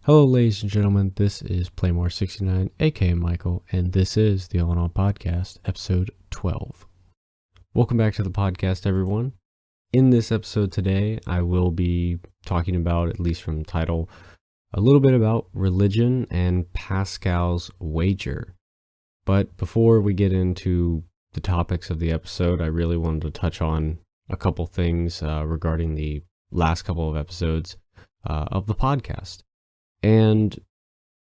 Hello, ladies and gentlemen. This is Playmore69, aka Michael, and this is the All in All Podcast, episode 12. Welcome back to the podcast, everyone. In this episode today, I will be talking about, at least from the title, a little bit about religion and Pascal's wager. But before we get into the topics of the episode, I really wanted to touch on a couple things regarding the last couple of episodes of the podcast. And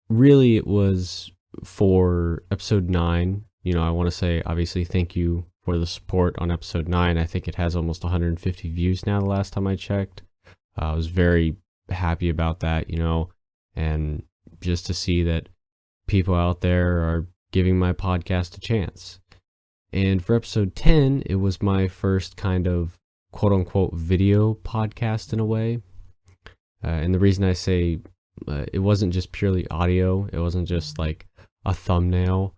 really it was for episode 9. I want to say, obviously, thank you for the support on episode 9. I think it has almost 150 views now the last time I checked. I was very happy about that, and just to see that people out there are giving my podcast a chance. And for episode 10, it was my first kind of quote-unquote video podcast in a way. And the reason I say it wasn't just purely audio, it wasn't just like a thumbnail,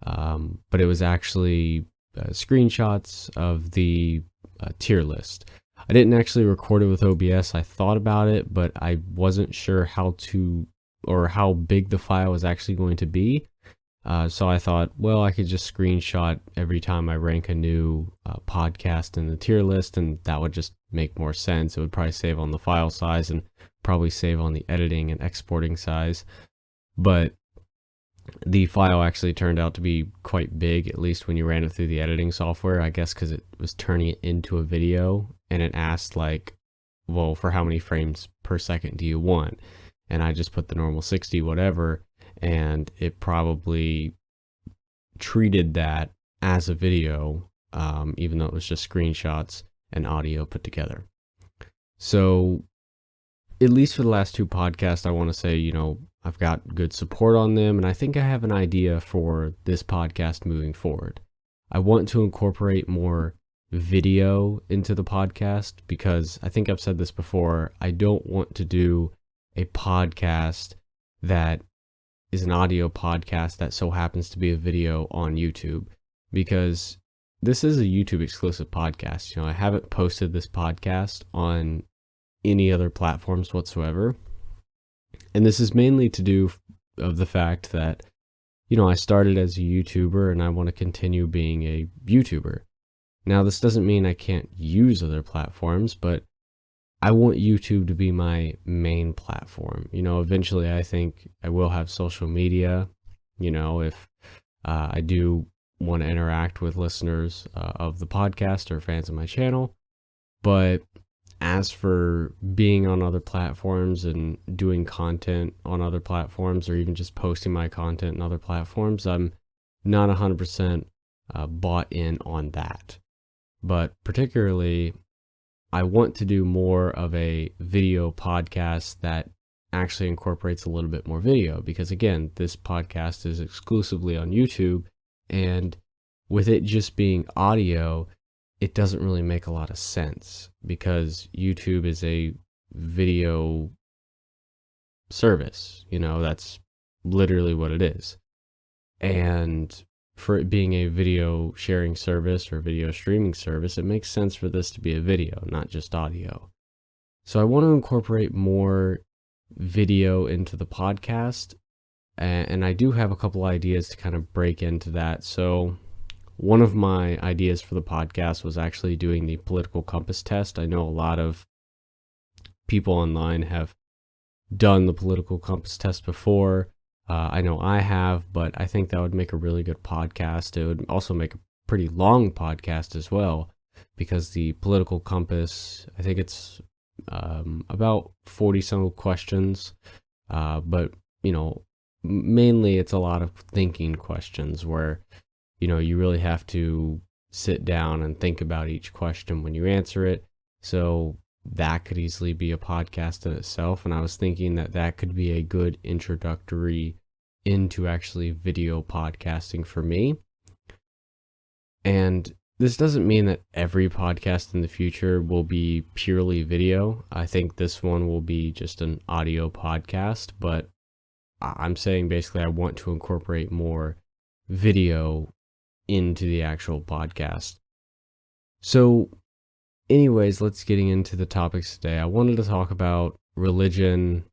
but it was actually screenshots of the tier list. I didn't actually record it with OBS. I thought about it, but I wasn't sure how big the file was actually going to be. So I thought, well, I could just screenshot every time I rank a new podcast in the tier list, and that would just make more sense. It would probably save on the file size and probably save on the editing and exporting size. But the file actually turned out to be quite big, at least when you ran it through the editing software, I guess because it was turning it into a video, and it asked well, for how many frames per second do you want? And I just put the normal 60 whatever, and it probably treated that as a video, even though it was just screenshots and audio put together. So at least for the last two podcasts, I want to say, I've got good support on them, and I think I have an idea for this podcast moving forward. I want to incorporate more video into the podcast because I think I've said this before. I don't want to do a podcast that is an audio podcast that so happens to be a video on YouTube, because this is a YouTube exclusive podcast. I haven't posted this podcast on any other platforms whatsoever. And this is mainly to do of the fact that, I started as a YouTuber and I want to continue being a YouTuber. Now, this doesn't mean I can't use other platforms, but I want YouTube to be my main platform. Eventually I think I will have social media, if I do want to interact with listeners of the podcast or fans of my channel. But as for being on other platforms and doing content on other platforms, or even just posting my content on other platforms, I'm not 100% bought in on that. But particularly, I want to do more of a video podcast that actually incorporates a little bit more video, because again, this podcast is exclusively on YouTube, and with it just being audio, it doesn't really make a lot of sense, because YouTube is a video service. That's literally what it is. And for it being a video sharing service or video streaming service, it makes sense for this to be a video, not just audio. So I want to incorporate more video into the podcast, and I do have a couple ideas to kind of break into that. So one of my ideas for the podcast was actually doing the political compass test. I know a lot of people online have done the political compass test before. I know I have, but I think that would make a really good podcast. It would also make a pretty long podcast as well, because the political compass, I think it's about 40 some questions, but mainly it's a lot of thinking questions where you really have to sit down and think about each question when you answer it. So that could easily be a podcast in itself. And I was thinking that could be a good introductory into actually video podcasting for me. And this doesn't mean that every podcast in the future will be purely video. I think this one will be just an audio podcast, but I'm saying basically I want to incorporate more video into the actual podcast. So anyways, let's getting into the topics today. I wanted to talk about religion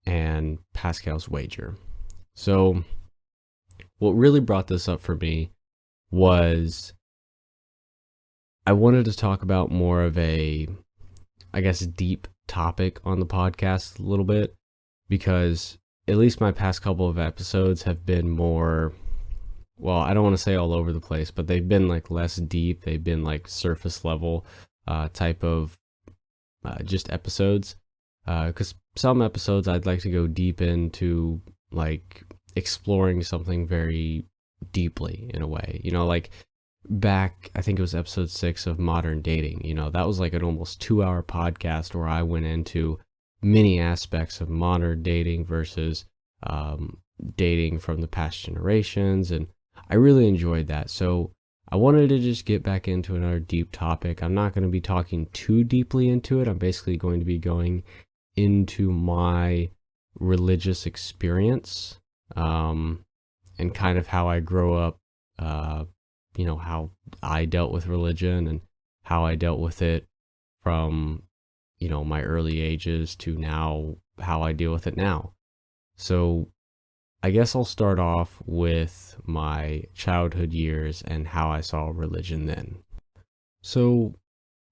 and Pascal's wager. So what really brought this up for me was I wanted to talk about more of a, I guess, deep topic on the podcast a little bit, because at least my past couple of episodes have been more, well, I don't want to say all over the place, but they've been like less deep. They've been like surface level type of just episodes. Because some episodes I'd like to go deep into, like exploring something very deeply in a way, like back, I think it was episode 6 of Modern Dating, that was like an almost 2-hour podcast where I went into many aspects of modern dating versus dating from the past generations, and I really enjoyed that. So I wanted to just get back into another deep topic. I'm not going to be talking too deeply into it. I'm basically going to be going into my religious experience, and kind of how I grew up, how I dealt with religion and how I dealt with it from, my early ages to now, how I deal with it now. So I guess I'll start off with my childhood years and how I saw religion then. So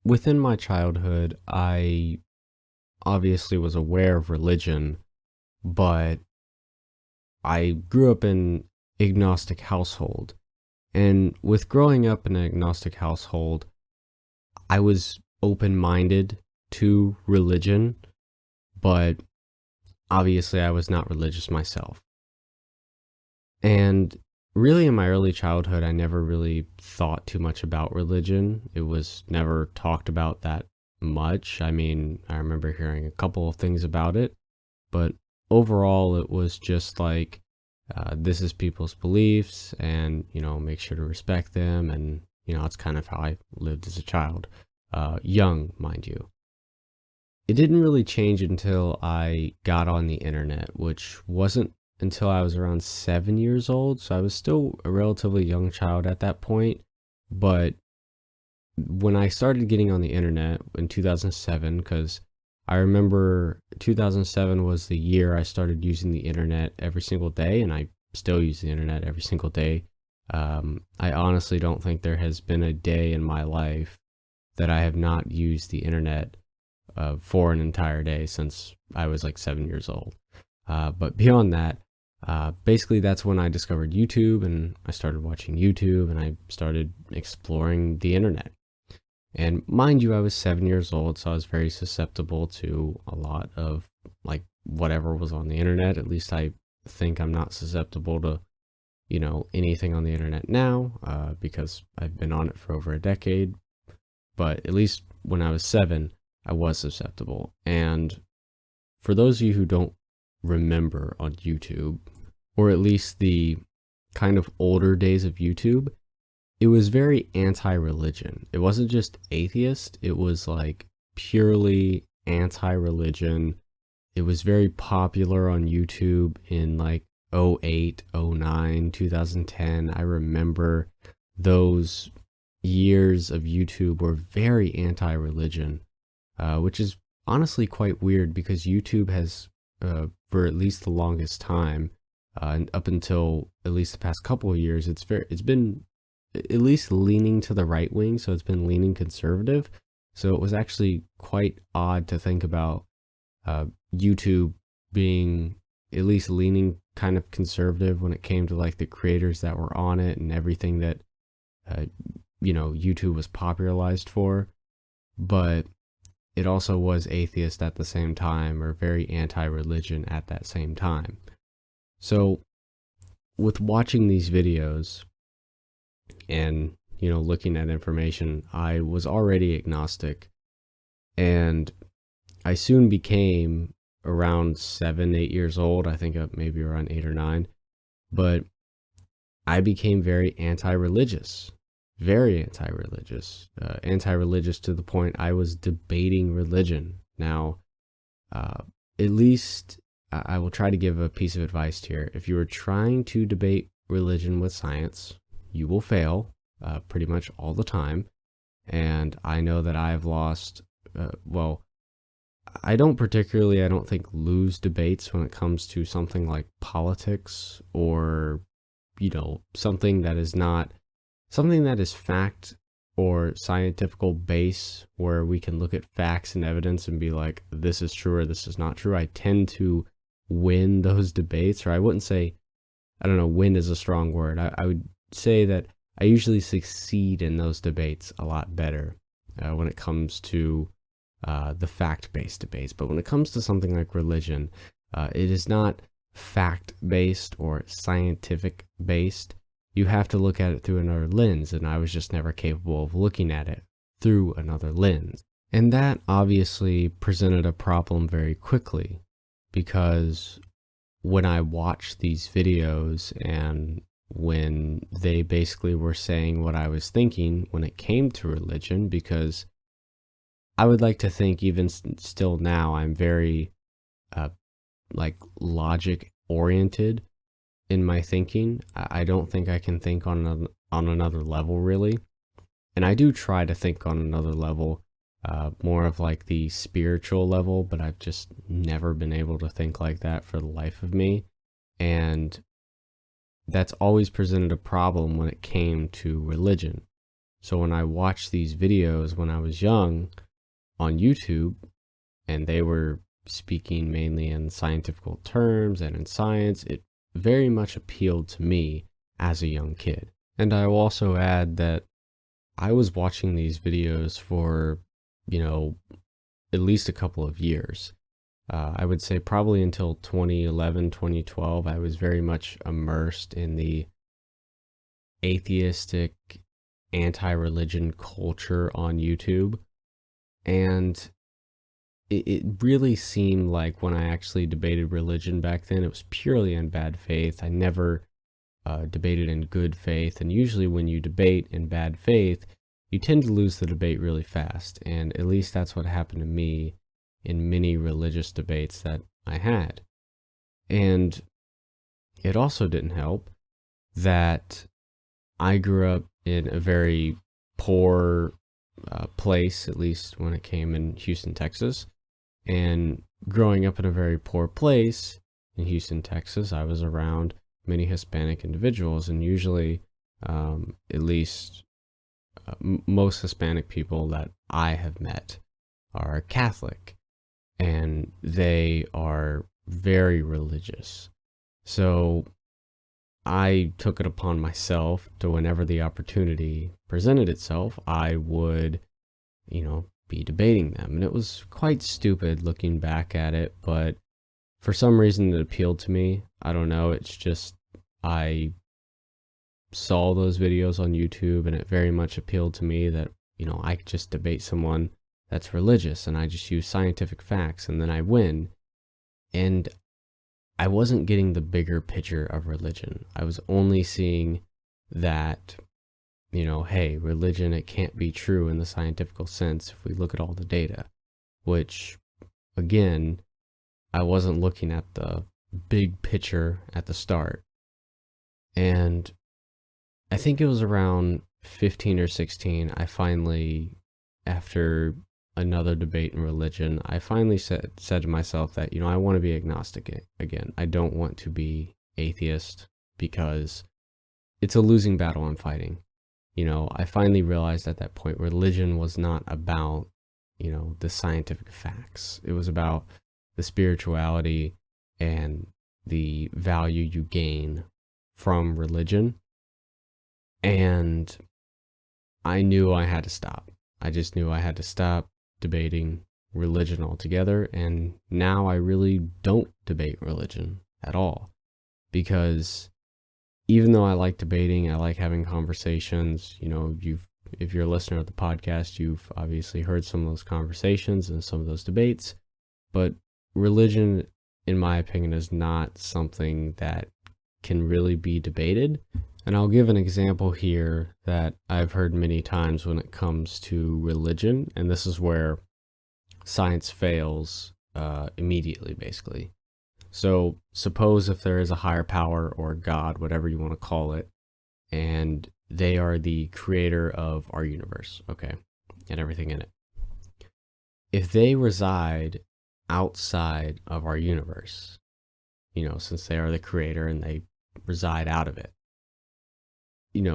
within my childhood, I obviously was aware of religion, but I grew up in agnostic household. And with growing up in an agnostic household, I was open-minded to religion, but obviously I was not religious myself. And really in my early childhood, I never really thought too much about religion. It was never talked about that much. I mean, I remember hearing a couple of things about it, but overall it was just like, this is people's beliefs, and, make sure to respect them. And, it's kind of how I lived as a child, young, mind you. It didn't really change until I got on the internet, which wasn't until I was around 7 years old. So I was still a relatively young child at that point. But when I started getting on the internet in 2007, because I remember 2007 was the year I started using the internet every single day, and I still use the internet every single day. I honestly don't think there has been a day in my life that I have not used the internet for an entire day since I was like 7 years old. But beyond that, basically that's when I discovered YouTube, and I started watching YouTube, and I started exploring the internet. And mind you, I was 7 years old, so I was very susceptible to a lot of like whatever was on the internet. At least I think I'm not susceptible to, anything on the internet now, because I've been on it for over a decade. But at least when I was 7, I was susceptible. And for those of you who don't remember on YouTube, or at least the kind of older days of YouTube, it was very anti-religion. It wasn't just atheist, it was like purely anti-religion. It was very popular on YouTube in like 08, 09, 2010. I remember those years of YouTube were very anti-religion, which is honestly quite weird, because YouTube has, for at least the longest time, and up until at least the past couple of years, it's been at least leaning to the right wing, so it's been leaning conservative. So it was actually quite odd to think about YouTube being at least leaning kind of conservative when it came to like the creators that were on it and everything that YouTube was popularized for. But it also was atheist at the same time, or very anti-religion at that same time. So with watching these videos and, looking at information, I was already agnostic, and I soon became, around 7, 8 years old, I think maybe around 8 or 9, but I became very anti-religious to the point I was debating religion. Now, at least I will try to give a piece of advice here. If you are trying to debate religion with science, you will fail pretty much all the time. And I know that I've lost, I don't think lose debates when it comes to something like politics or, something that is not something that is fact or scientifical base where we can look at facts and evidence and be like, this is true or this is not true. I tend to win those debates, or I wouldn't say, I don't know, win is a strong word. I would say that I usually succeed in those debates a lot better when it comes to the fact-based debates. But when it comes to something like religion, it is not fact-based or scientific-based. You have to look at it through another lens, and I was just never capable of looking at it through another lens. And that obviously presented a problem very quickly, because when I watched these videos and when they basically were saying what I was thinking when it came to religion, because I would like to think even still now I'm very logic oriented in my thinking. I don't think I can think on another level really. And I do try to think on another level, more of like the spiritual level, but I've just never been able to think like that for the life of me. And that's always presented a problem when it came to religion. So when I watched these videos when I was young on YouTube, and they were speaking mainly in scientific terms and in science, it very much appealed to me as a young kid. And I will also add that I was watching these videos for, at least a couple of years. I would say probably until 2011, 2012, I was very much immersed in the atheistic, anti-religion culture on YouTube. And it really seemed like when I actually debated religion back then, it was purely in bad faith. I never debated in good faith. And usually when you debate in bad faith, you tend to lose the debate really fast. And at least that's what happened to me in many religious debates that I had. And it also didn't help that I grew up in a very poor place, at least when it came in Houston, Texas. And growing up in a very poor place in Houston, Texas, I was around many Hispanic individuals, and usually, at least most Hispanic people that I have met are Catholic, and they are very religious. So I took it upon myself to, whenever the opportunity presented itself, I would, be debating them. And it was quite stupid looking back at it, but for some reason it appealed to me. I don't know. It's just, I saw those videos on YouTube and it very much appealed to me that, I could just debate someone that's religious and I just use scientific facts and then I win. And I wasn't getting the bigger picture of religion. I was only seeing that, hey, religion, it can't be true in the scientific sense if we look at all the data, which, again, I wasn't looking at the big picture at the start. And I think it was around 15 or 16, I finally, after another debate in religion, I finally said to myself that, I want to be agnostic again. I don't want to be atheist because it's a losing battle I'm fighting. I finally realized at that point religion was not about, the scientific facts. It was about the spirituality and the value you gain from religion. And I knew I had to stop. I just knew I had to stop debating religion altogether. And now I really don't debate religion at all, because even though I like debating, I like having conversations, if you're a listener of the podcast, you've obviously heard some of those conversations and some of those debates, but religion, in my opinion, is not something that can really be debated. And I'll give an example here that I've heard many times when it comes to religion, and this is where science fails immediately, basically. So suppose if there is a higher power or God, whatever you want to call it, and they are the creator of our universe, okay, and everything in it. If they reside outside of our universe, since they are the creator and they reside out of it.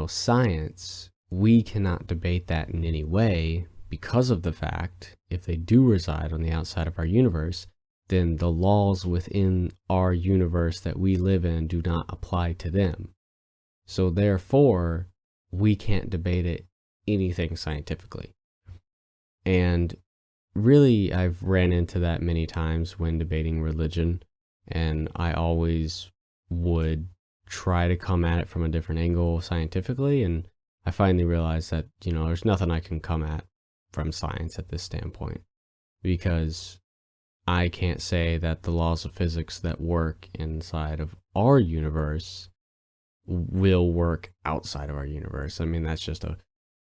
Science, we cannot debate that in any way because of the fact if they do reside on the outside of our universe, then the laws within our universe that we live in do not apply to them. So therefore, we can't debate it anything scientifically. And really, I've ran into that many times when debating religion, and I always would try to come at it from a different angle scientifically, and I finally realized that, there's nothing I can come at from science at this standpoint, because I can't say that the laws of physics that work inside of our universe will work outside of our universe. I mean, that's just a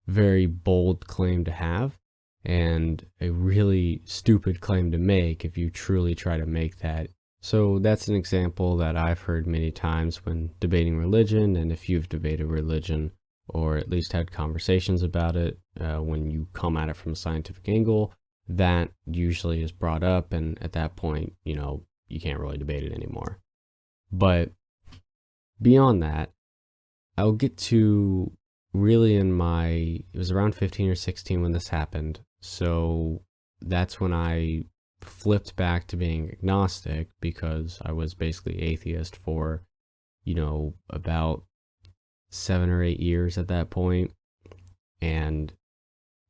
very bold claim to have, and a really stupid claim to make if you truly try to make that. So that's an example that I've heard many times when debating religion, and if you've debated religion or at least had conversations about it, when you come at it from a scientific angle, that usually is brought up, and at that point, you can't really debate it anymore. But beyond that, I'll get to really it was around 15 or 16 when this happened. So that's when I flipped back to being agnostic, because I was basically atheist for, about 7 or 8 years at that point. And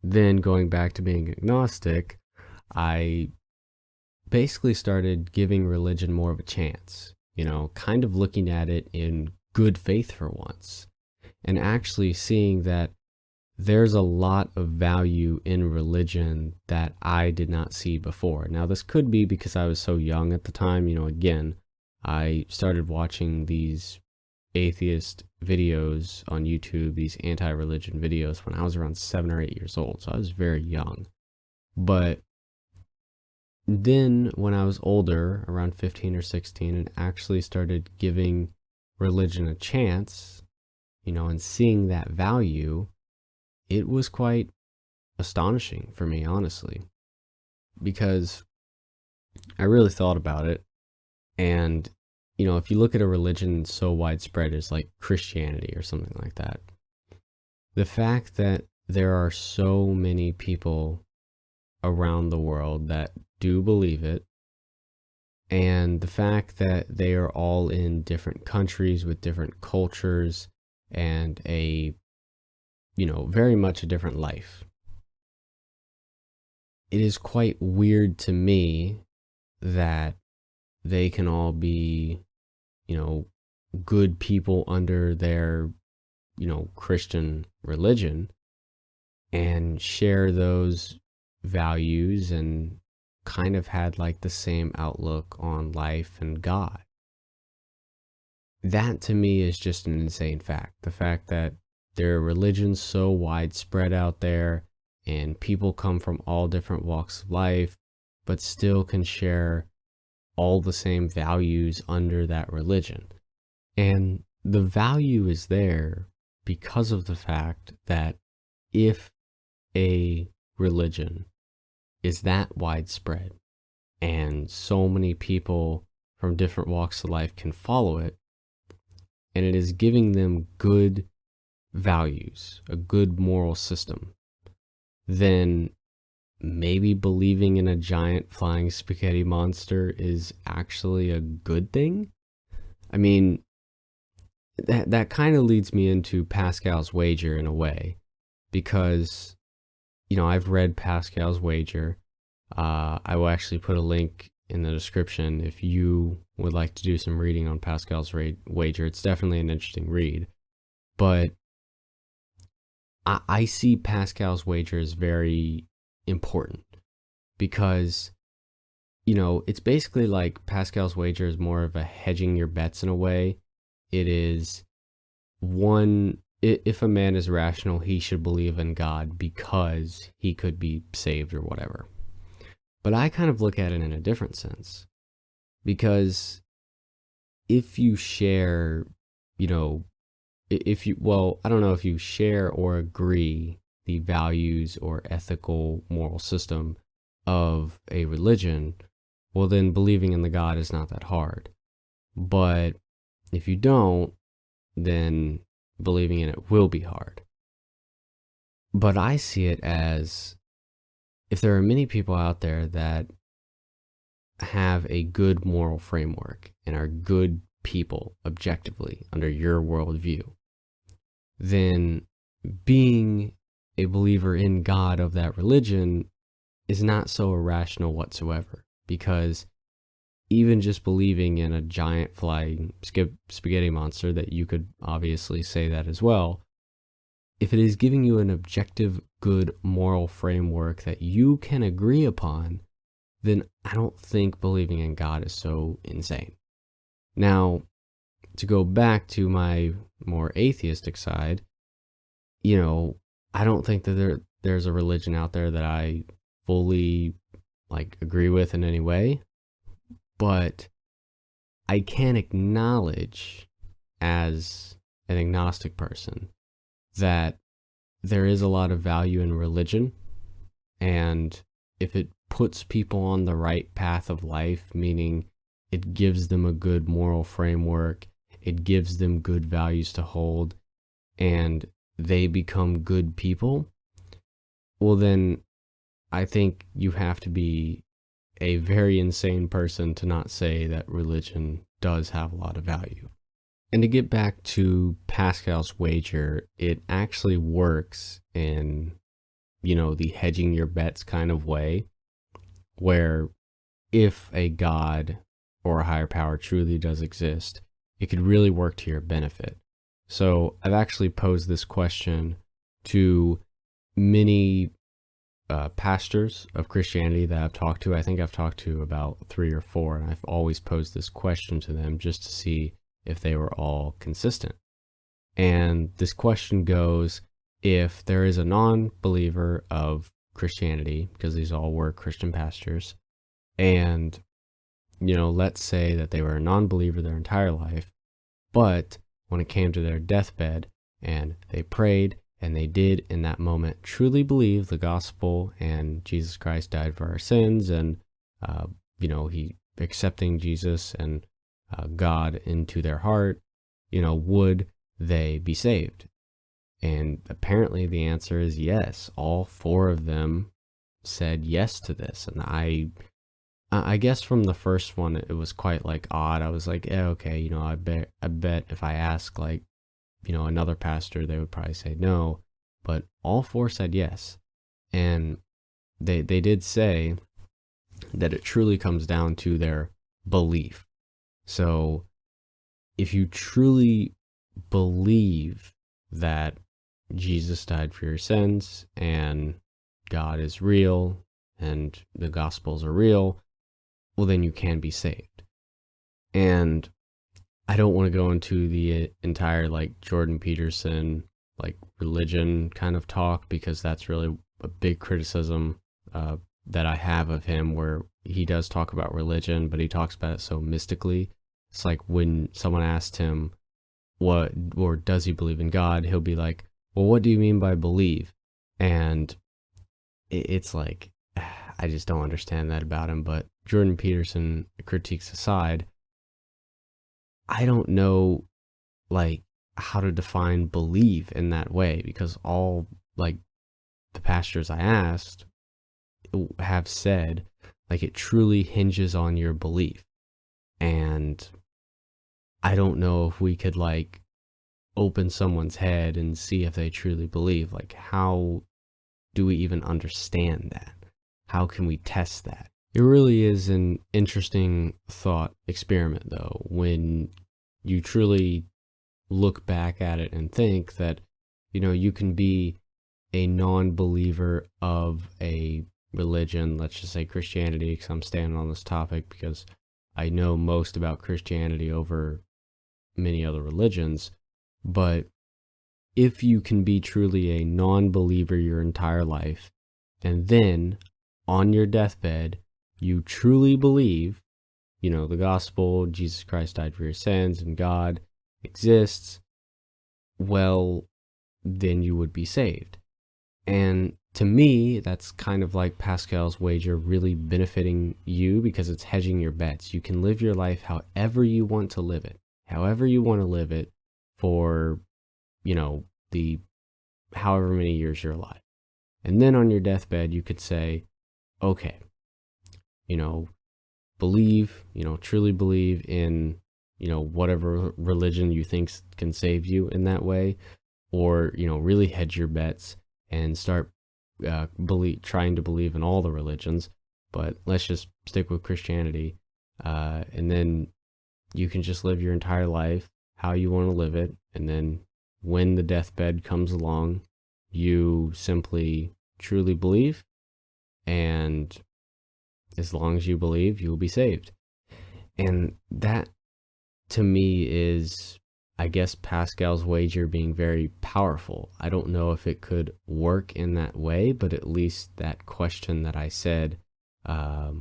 then going back to being agnostic, I basically started giving religion more of a chance, kind of looking at it in good faith for once, and actually seeing that there's a lot of value in religion that I did not see before. Now, this could be because I was so young at the time. Again, I started watching these atheist videos on YouTube, these anti-religion videos, when I was around 7 or 8 years old. So I was very young. But then when I was older, around 15 or 16, and actually started giving religion a chance, and seeing that value, it was quite astonishing for me, honestly, because I really thought about it. And, if you look at a religion so widespread as like Christianity or something like that, the fact that there are so many people around the world that do believe it, and the fact that they are all in different countries with different cultures and very much a different life. It is quite weird to me that they can all be, good people under their, Christian religion, and share those values and kind of had like the same outlook on life and God. That to me is just an insane fact. The fact that there are religions so widespread out there, and people come from all different walks of life, but still can share all the same values under that religion. And the value is there because of the fact that if a religion is that widespread and so many people from different walks of life can follow it, and it is giving them good values, a good moral system, then maybe believing in a giant flying spaghetti monster is actually a good thing. I mean, that kind of leads me into Pascal's wager in a way, because, I've read Pascal's wager. I will actually put a link in the description if you would like to do some reading on Pascal's wager. It's definitely an interesting read. But I see Pascal's wager as very important, because, it's basically like Pascal's wager is more of a hedging your bets in a way. It is if a man is rational, he should believe in God because he could be saved or whatever. But I kind of look at it in a different sense, because if you share, I don't know if you share or agree the values or ethical moral system of a religion, well, then believing in the God is not that hard. But if you don't, then believing in it will be hard. But I see it as, if there are many people out there that have a good moral framework and are good people objectively under your worldview, then being a believer in God of that religion is not so irrational whatsoever. Because even just believing in a giant flying spaghetti monster, that you could obviously say that as well, if it is giving you an objective, good moral framework that you can agree upon, then I don't think believing in God is so insane. Now, to go back to my more atheistic side, I don't think that there's a religion out there that I fully agree with in any way, but I can acknowledge as an agnostic person that there is a lot of value in religion, and if it puts people on the right path of life, meaning it gives them a good moral framework, it gives them good values to hold, and they become good people, well then I think you have to be a very insane person to not say that religion does have a lot of value. And to get back to Pascal's wager, it actually works in, the hedging your bets kind of way, where if a God or a higher power truly does exist, it could really work to your benefit. So I've actually posed this question to many pastors of Christianity that I've talked to. I think I've talked to about 3 or 4, and I've always posed this question to them just to see if they were all consistent. And this question goes, if there is a non-believer of Christianity, because these all were Christian pastors, and, let's say that they were a non-believer their entire life, but when it came to their deathbed and they prayed and they did in that moment truly believe the gospel and Jesus Christ died for our sins, and, he accepting Jesus and God into their heart, would they be saved? And apparently the answer is yes. All 4 of them said yes to this. And I guess from the first one, it was quite odd. I was like, okay, I bet if I ask another pastor, they would probably say no, but all 4 said yes. And they did say that it truly comes down to their belief. So if you truly believe that Jesus died for your sins and God is real and the gospels are real, well, then you can be saved. And I don't want to go into the entire Jordan Peterson religion kind of talk, because that's really a big criticism that I have of him, where he does talk about religion, but he talks about it so mystically. It's like when someone asked him does he believe in God, he'll be like, well, what do you mean by believe? And it's I just don't understand that about him. But Jordan Peterson critiques aside, I don't know how to define believe in that way, because all the pastors I asked have said it truly hinges on your belief. And I don't know if we could open someone's head and see if they truly believe. How do we even understand that? How can we test that? It really is an interesting thought experiment, though, when you truly look back at it and think that, you can be a non-believer of a religion, let's just say Christianity, because I'm standing on this topic because I know most about Christianity over many other religions. But if you can be truly a non-believer your entire life, and then on your deathbed, you truly believe, the gospel, Jesus Christ died for your sins, and God exists, well, then you would be saved. And to me, that's kind of like Pascal's wager really benefiting you because it's hedging your bets. You can live your life however you want to live it, for, the however many years you're alive. And then on your deathbed, you could say, okay, you know, truly believe in, whatever religion you think can save you in that way, or, really hedge your bets and start trying to believe in all the religions, but let's just stick with Christianity. And then you can just live your entire life how you want to live it. And then when the deathbed comes along, you simply truly believe. And as long as you believe, you will be saved. And that, to me, is, I guess, Pascal's wager being very powerful. I don't know if it could work in that way, but at least that question that I said, a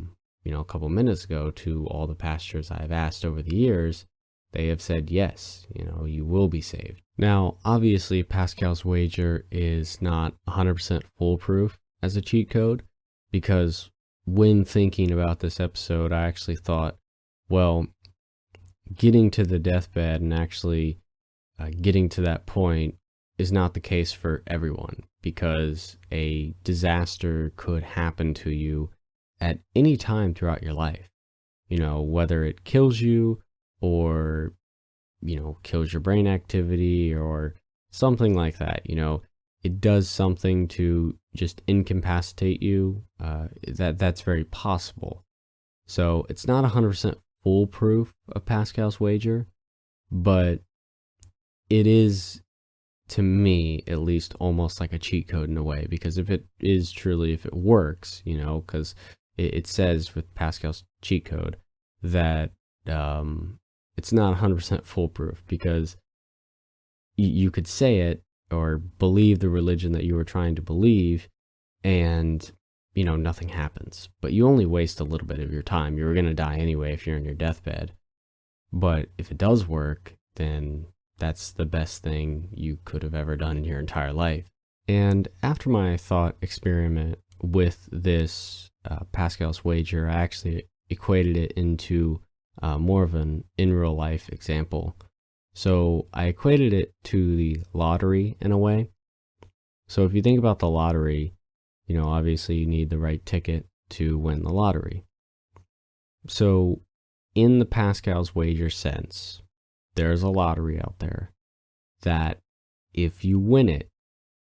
couple minutes ago to all the pastors I've asked over the years, they have said, yes, you will be saved. Now, obviously, Pascal's wager is not 100% foolproof as a cheat code, because when thinking about this episode, I actually thought, well, getting to the deathbed and actually getting to that point is not the case for everyone, because a disaster could happen to you at any time throughout your life. Whether it kills you or, kills your brain activity or something like that. It does something to just incapacitate you. That's very possible. So it's not 100% foolproof of Pascal's wager, but it is, to me at least, almost like a cheat code in a way, because if it works, because it says with Pascal's cheat code that it's not 100% foolproof, because you could say it or believe the religion that you were trying to believe, and nothing happens, but you only waste a little bit of your time. You're going to die anyway if you're in your deathbed. But if it does work, then that's the best thing you could have ever done in your entire life. And after my thought experiment with this Pascal's wager, I actually equated it into more of an in real life example. So I equated it to the lottery in a way. So if you think about the lottery, obviously you need the right ticket to win the lottery. So in the Pascal's wager sense, there's a lottery out there that if you win it,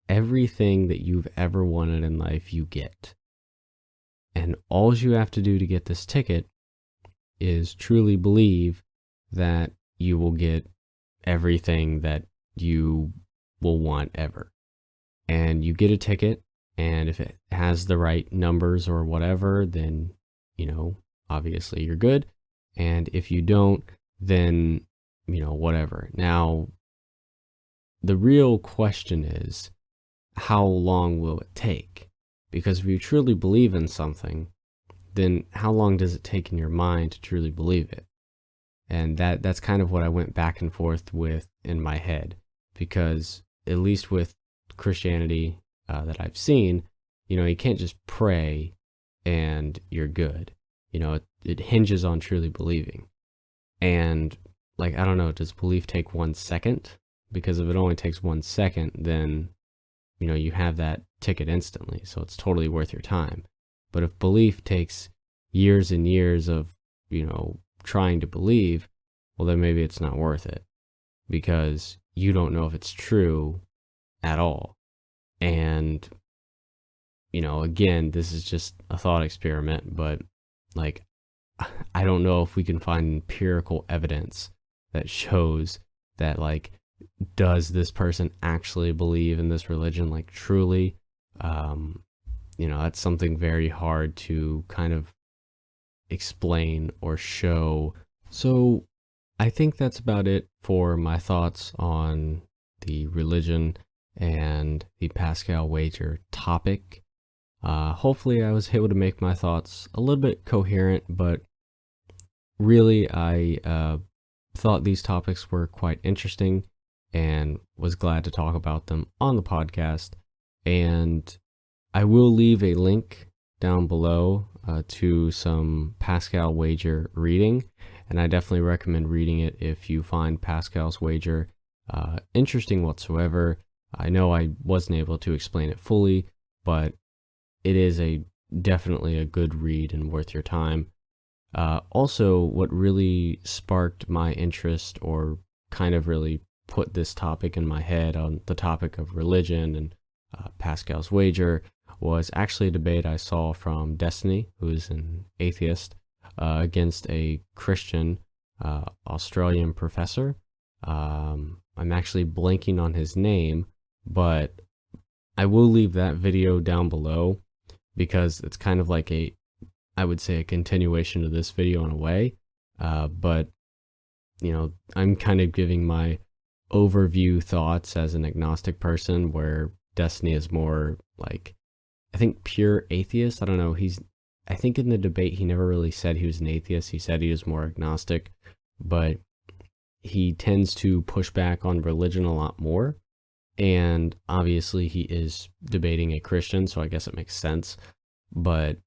everything that you've ever wanted in life you get. And all you have to do to get this ticket is truly believe that you will get everything that you will want ever. And you get a ticket, and if it has the right numbers or whatever, then, obviously you're good. And if you don't, then, whatever. Now, the real question is, how long will it take? Because if you truly believe in something, then how long does it take in your mind to truly believe it? And that's kind of what I went back and forth with in my head, because at least with Christianity that I've seen, you can't just pray and you're good. It hinges on truly believing. And I don't know, does belief take 1 second? Because if it only takes 1 second, then, you have that ticket instantly. So it's totally worth your time. But if belief takes years and years of, trying to believe, well, then maybe it's not worth it, because you don't know if it's true at all. And, again, this is just a thought experiment, but I don't know if we can find empirical evidence that shows that, does this person actually believe in this religion, truly? That's something very hard to kind of explain or show. So I think that's about it for my thoughts on the religion and the Pascal wager topic. Hopefully I was able to make my thoughts a little bit coherent, but really I thought these topics were quite interesting and was glad to talk about them on the podcast. And I will leave a link down below to some Pascal wager reading, and I definitely recommend reading it if you find Pascal's wager interesting whatsoever. I know I wasn't able to explain it fully, but it is definitely a good read and worth your time. Also, what really sparked my interest, or kind of really put this topic in my head on the topic of religion and Pascal's wager, was actually a debate I saw from Destiny, who is an atheist, against a Christian Australian professor. I'm actually blanking on his name, but I will leave that video down below because it's kind of like I would say a continuation of this video in a way. But, I'm kind of giving my overview thoughts as an agnostic person, where Destiny is more like, I think, pure atheist. I don't know. I think in the debate, he never really said he was an atheist. He said he was more agnostic, but he tends to push back on religion a lot more. And obviously he is debating a Christian, so I guess it makes sense. But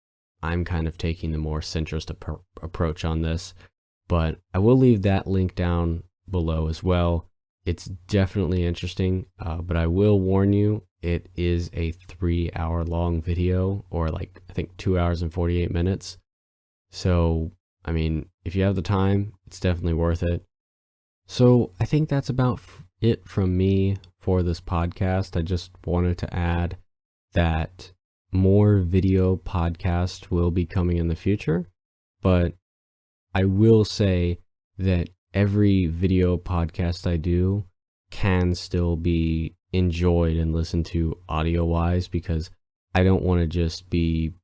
I'm kind of taking the more centrist approach on this. But I will leave that link down below as well. It's definitely interesting, but I will warn you, it is a 3-hour long video, or I think 2 hours and 48 minutes. So, I mean, if you have the time, it's definitely worth it. So I think that's about it from me for this podcast. I just wanted to add that more video podcasts will be coming in the future, but I will say that every video podcast I do can still be enjoyed and listened to audio-wise, because I don't want to just be,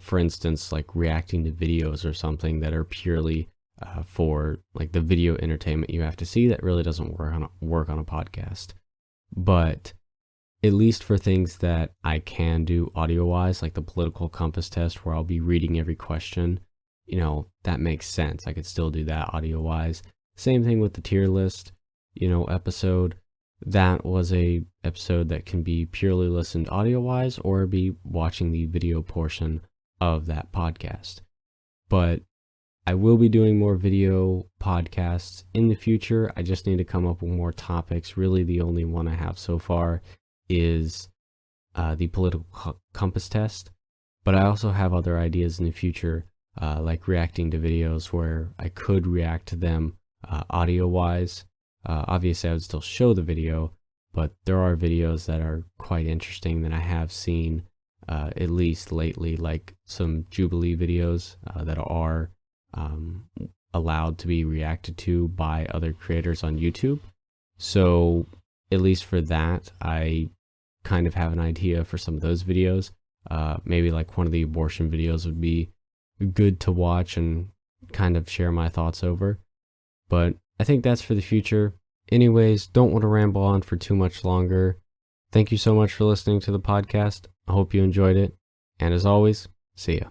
for instance, reacting to videos or something that are purely for the video entertainment you have to see. That really doesn't work on a podcast. But at least for things that I can do audio-wise, like the political compass test, where I'll be reading every question, that makes sense. I could still do that audio-wise. Same thing with the tier list, episode. That was a episode that can be purely listened audio-wise, or be watching the video portion of that podcast. But I will be doing more video podcasts in the future. I just need to come up with more topics. Really, the only one I have so far is the political compass test. But I also have other ideas in the future, like reacting to videos where I could react to them audio-wise. Obviously, I would still show the video, but there are videos that are quite interesting that I have seen, at least lately, like some Jubilee videos that are allowed to be reacted to by other creators on YouTube. So at least for that, I kind of have an idea for some of those videos. Maybe one of the abortion videos would be good to watch and kind of share my thoughts over. But I think that's for the future. Anyways, don't want to ramble on for too much longer. Thank you so much for listening to the podcast. I hope you enjoyed it. And as always, see ya.